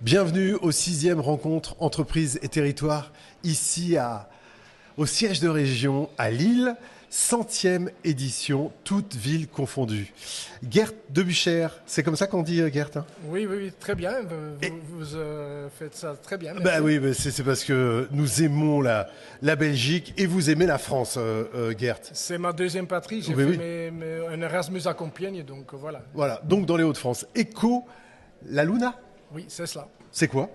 Bienvenue au 6e rencontre Entreprises et Territoires, ici au siège de région à Lille, 100e édition, toutes villes confondues. Gert Debucher, c'est comme ça qu'on dit Gert, hein? Oui, très bien, vous faites ça très bien. Bah oui, c'est parce que nous aimons la Belgique et vous aimez la France, Gert. C'est ma deuxième patrie, j'ai fait un Erasmus à Compiègne, donc voilà. Voilà, donc dans les Hauts-de-France. Eco la Luna? Oui, c'est cela. C'est quoi?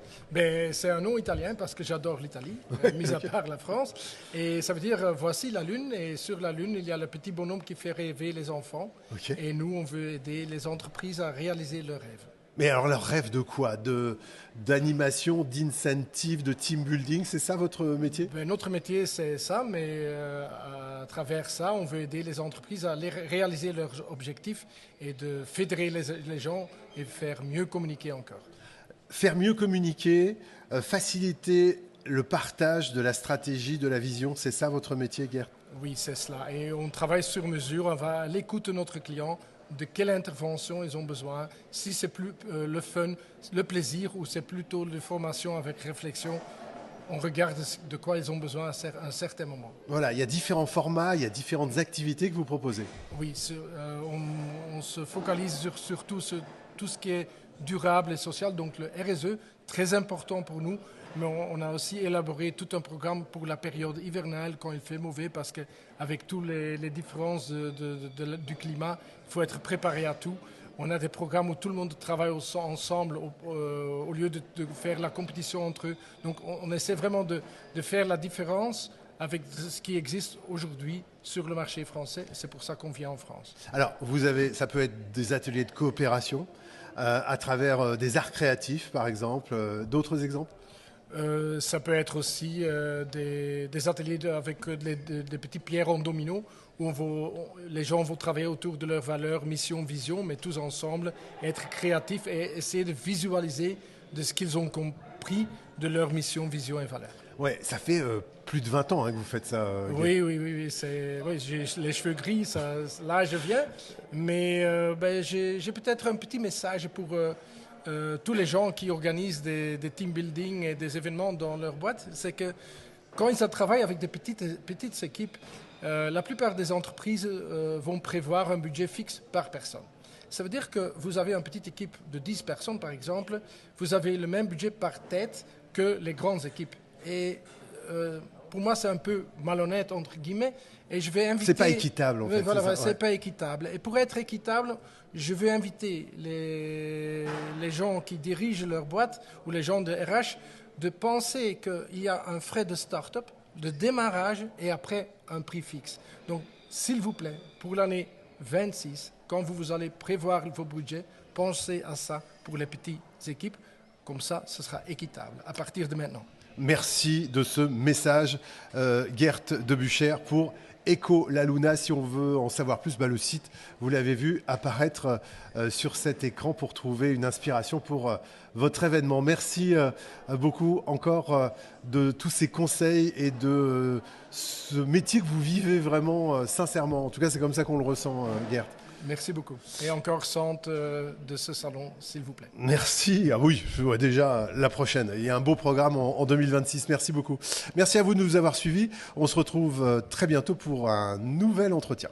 C'est un nom italien parce que j'adore l'Italie, mis à part la France. Et ça veut dire, voici la Lune, et sur la Lune, il y a le petit bonhomme qui fait rêver les enfants. Okay. Et nous, on veut aider les entreprises à réaliser leurs rêves. Mais alors, leur rêve de quoi? D'animation, d'incentive, de team building, c'est ça votre métier? Notre métier, c'est ça, mais à travers ça, on veut aider les entreprises à réaliser leurs objectifs et de fédérer les gens et faire mieux communiquer encore. Faire mieux communiquer, faciliter le partage de la stratégie, de la vision, c'est ça votre métier, Gert? Oui, c'est cela. Et on travaille sur mesure, on va à l'écoute de notre client, de quelle intervention ils ont besoin, si c'est plus le fun, le plaisir ou c'est plutôt de formation avec réflexion. On regarde de quoi ils ont besoin à un certain moment. Voilà, il y a différents formats, il y a différentes activités que vous proposez. Oui, on se focalise sur tout ce qui est durable et social, donc le RSE, très important pour nous, mais on a aussi élaboré tout un programme pour la période hivernale quand il fait mauvais, parce qu'avec toutes les différences du climat, il faut être préparé à tout. On a des programmes où tout le monde travaille ensemble au lieu de faire la compétition entre eux. Donc on essaie vraiment de faire la différence avec ce qui existe aujourd'hui sur le marché français. C'est pour ça qu'on vient en France. Alors, ça peut être des ateliers de coopération à travers des arts créatifs, par exemple. D'autres exemples? Ça peut être aussi des ateliers avec des petites pierres en domino où les gens vont travailler autour de leurs valeurs, mission, vision, mais tous ensemble, être créatifs et essayer de visualiser de ce qu'ils ont compris de leur mission, vision et valeurs. Ouais, ça fait plus de 20 ans que vous faites ça. Oui, j'ai les cheveux gris, là je viens, mais j'ai peut-être un petit message pour tous les gens qui organisent des team building et des événements dans leur boîte. C'est que quand ils travaillent avec des petites équipes, la plupart des entreprises vont prévoir un budget fixe par personne. Ça veut dire que vous avez une petite équipe de 10 personnes, par exemple, vous avez le même budget par tête que les grandes équipes. Et pour moi, c'est un peu malhonnête, entre guillemets, et je vais inviter... C'est pas équitable, en fait. Voilà, c'est pas équitable. Et pour être équitable, je vais inviter les gens qui dirigent leur boîte, ou les gens de RH, de penser qu'il y a un frais de start-up, de démarrage, et après, un prix fixe. Donc, s'il vous plaît, pour l'année 26, quand vous allez prévoir vos budgets, pensez à ça pour les petites équipes. Comme ça, ce sera équitable à partir de maintenant. Merci de ce message, Gert Debucher, pour Eco la Luna. Si on veut en savoir plus, le site, vous l'avez vu apparaître sur cet écran pour trouver une inspiration pour votre événement. Merci beaucoup encore de tous ces conseils et de ce métier que vous vivez vraiment sincèrement. En tout cas, c'est comme ça qu'on le ressent, Gert. Merci beaucoup. Et encore sente de ce salon, s'il vous plaît. Merci. Ah oui, je vois déjà la prochaine. Il y a un beau programme en 2026. Merci beaucoup. Merci à vous de nous avoir suivis. On se retrouve très bientôt pour un nouvel entretien.